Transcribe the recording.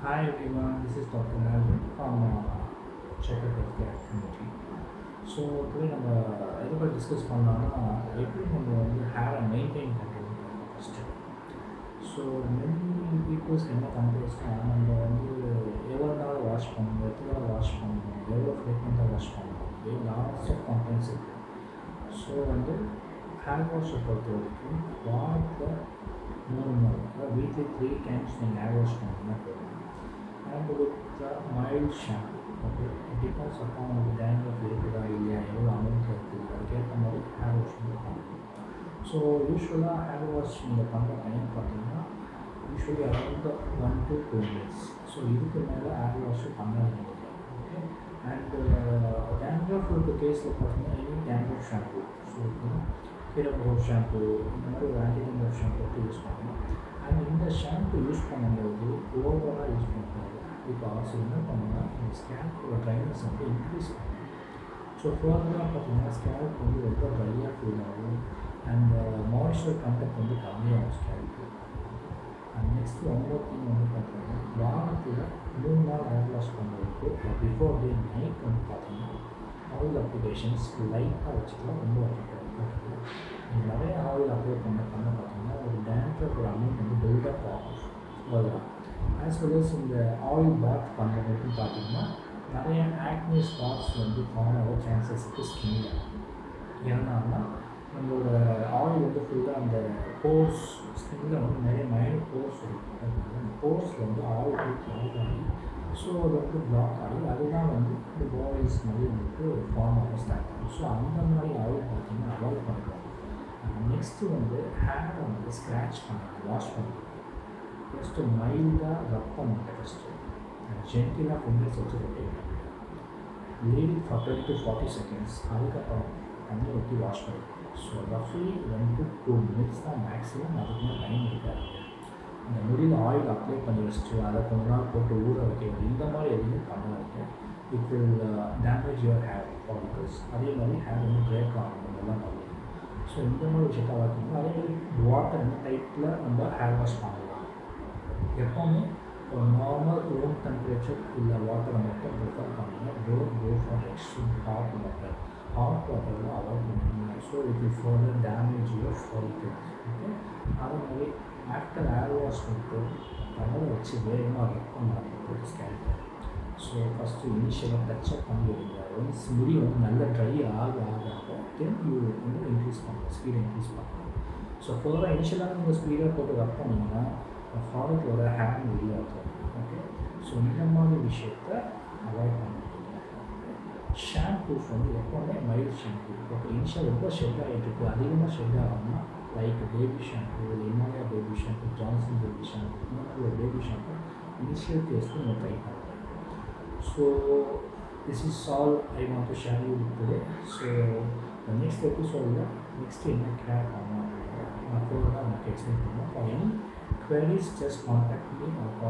Hi everyone, this is Dr. Nalvin from Checker Healthcare Community. So today நம்ம எதை பற்றி discuss பண்ணலாம்னா எப்படி நம்ம வந்து ஹேரை மெயின்டைன் பண்ணுறது ஃபஸ்ட்டு. ஸோ மெனி பீப்புள்ஸ்க்கு என்ன கம்ப்ளைண்ட்ஸ்னால் நம்ம வந்து எவ்வளோ நாள் வாஷ் பண்ணணும், எத்தனை நாள் வாஷ் பண்ணணும், எவ்வளோ ஃப்ரீக்வெண்ட்டாக வாஷ் பண்ணணும், இது லாட்ஸ் ஆஃப் கம்ப்ளைண்ட்ஸ் இருக்குது. ஸோ வந்து ஹேர் வாஷை பொறுத்த வரைக்கும் வாரத்தில் 3 நாள், அதாவது வீக்லி 3 டைம்ஸ் நீங்கள் ஹேர் வாஷ் பண்ணிங்கன்னா போதும். And with the mild shampoo, okay, it depends upon the dandruff இருக்குதா இல்லையா, எவ்வளோ அமௌண்ட் இருக்குது, அதுக்கேற்ற மாதிரி ஹேர் வாஷ் வந்து பண்ணணும். ஸோ யூஸ்வலாக ஹேர் வாஷ் நீங்கள் பண்ணுற டைம் பார்த்தீங்கன்னா usually around 1 to 2 minutes. So இதுக்கு மேலே ஹேர் வாஷ் பண்ணாதீங்க. ஓகே. அண்டு டேண்ட்ரஃப் இருக்க கேஸில் பார்த்தீங்கன்னா எனி டேண்ட்ரஃப் ஷாம்பு, ஸோ கீரப்பூர் ஷாம்பு இந்த மாதிரி ஒரு ஆன்டி டேண்ட்ரஃப் ஷாம்பு யூஸ் பண்ணணும். அண்ட் இந்த ஷாம்பு யூஸ் பண்ணும்போது ஓவராக யூஸ் பண்ணக்கூடாது. பிகாஸ் என்ன பண்ணுன்னா இந்த ஸ்கேல்போட ட்ரைனஸ் வந்து இன்க்ரீஸ் பண்ணும். ஸோ ஃபர்தராக பார்த்தீங்கன்னா ஸ்கேல்ப் வந்து ரொம்ப ட்ரையாக ஃபீல் ஆகும் அண்ட் மாய்ஸ்சர் கண்டென்ட் வந்து கம்மியாகும் ஸ்கேல்ப்பு. அண்ட் நெக்ஸ்ட்டு ஒவ்வொரு திங் வந்து பார்த்தீங்கன்னா வாரத்தில் 3 நாள் ஹேர் வாஷ் பண்ணுறதுக்கு பிஃபோர் டே நைட் வந்து பார்த்தீங்கன்னா ஆயில் அப்ளிகேஷன்ஸ் லைட்டாக வச்சுக்கலாம், ரொம்ப வைக்கக்கூடாது. நீங்கள் நிறைய ஆயில் அப்ளை பண்ண பார்த்தீங்கன்னா ஒரு டேண்ட்ரஃப் ஒரு அமௌண்ட் வந்து பில்டப் ஆகும் ஃபர்தராக. ஆஸ் வெல் அஸ் இந்த ஆயில் பாத் பண்ணுறதுக்கு பார்த்தீங்கன்னா நிறைய ஆக்னி ஸ்பாட்ஸ் வந்து ஃபார்ம் ஆக சான்சஸ் இருக்குது ஸ்கின்னில். ஏன்னா நம்மளோட ஆயில் வந்து ஃபுல்லாக அந்த போர்ஸ் ஸ்கின்னில் வந்து நிறைய மைனூட் போர்ஸ் இருக்கும். அந்த போர்ஸில் வந்து ஆயில் க்ளாக் ஆகி ஸோ அது வந்து பிளாக் ஆகி அதுதான் வந்து இந்த பாடிஸ் மாதிரி வந்துட்டு ஃபார்ம் ஆக ஸ்டார்ட் ஆகும். ஸோ அந்த மாதிரி ஆயில் பார்த்தீங்கன்னா அவாய்ட் பண்ணுறோம். நெக்ஸ்ட்டு வந்து ஹேரை வந்து ஸ்க்ராட்ச் பண்ணுறது, வாஷ் பண்ணுறது ஃபஸ்ட்டு மைல்டாக ரப் பண்ணுங்க. ஃபஸ்ட்டு ஜென்டிலாக ஃபிங்கர்ஸ் வச்சு ரொட்டேட் பண்ணுங்க. Leave for 30 to 40 seconds. அதுக்கப்புறம் தண்ணி ஊற்றி வாஷ் பண்ணிடுங்க. ஸோ ரஃப்லி 1 to 2 minutes தான் மேக்ஸிமம், அதுக்குமே டைம் இருக்காது. இந்த முடியில் ஆயில் அப்ளை பண்ணி வச்சுட்டு அதை கொஞ்ச நாள் போட்டு ஊற வைக்கிறது இந்த மாதிரி எதுவுமே பண்ணாதீங்க. It will damage your hair follicles. அதே மாதிரி ஹேர் வந்து பிரேக் ஆகும் இதெல்லாம் பண்ணுவோம். ஸோ இந்த மாதிரி விஷயத்தை பார்த்திங்கன்னா அதே மாதிரி வாட்டர் என்ன டைப்பில் நம்ம ஹேர் வாஷ் பண்ணலாம். எப்போவுமே ஒரு நார்மல் ரூம் டெம்பரேச்சர் உள்ள வாட்டரை மட்டும் ப்ரிஃபர் பண்ணுங்கள். Don't go for extreme hot water. Hot வாட்டரில் அவாய்ட் பண்ணுங்க. So it will further damage your follicles. Okay. அதே மாதிரி ஆஃப்டர் ஹேர் வாஷ் பண்ணிட்டு டவலை வச்சு வேகமாக ரப் பண்ணாதீங்க ஸ்கேல்பை. ஸோ ஃபஸ்ட்டு இனிஷியலாக டச்சப் பண்ணிடுங்க. ஒன்ஸ் முடி வந்து நல்லா ட்ரை ஆக தென் யூ வந்து இன்க்ரீஸ் பண்ணுங்கள், ஸ்பீடை இன்க்ரீஸ் பண்ணுங்கள். ஸோ ஃபர்தராக இனிஷியலாக நீங்கள் ஸ்பீடாக போட்டு ரப் பண்ணிங்கன்னா ஃபாலிக்கலோட ஹேர் வெளியாகும். ஓகே. ஸோ இந்த மாதிரி விஷயத்தை அவாய்ட் பண்ணிடுங்க. ஷாம்பூஸ் வந்து எப்போவுமே மைல்ட் ஷாம்பூ. ஓகே. இனிஷியல் ரொம்ப ஷெட் ஆகிட்டு இருக்குது, அதிகமாக ஷெட் ஆகணும்னா like baby shampoo, Himalaya baby shampoo, Johnson baby shampoo, இந்த மாதிரி ஒரு பேபி ஷாம்பு இனிஷியல் டேஸ்ட்டு நீங்கள் ட்ரை பண்ணுங்கள். So this is all I want to share you with today. So next எபிசோடில் நெக்ஸ்ட்டு என்ன கேர் பண்ணணும் அப்படின்னா நான் ஃபோர்டாக எனக்கு எக்ஸ்பிளைன் பண்ணுவேன். For any queries just contact me or call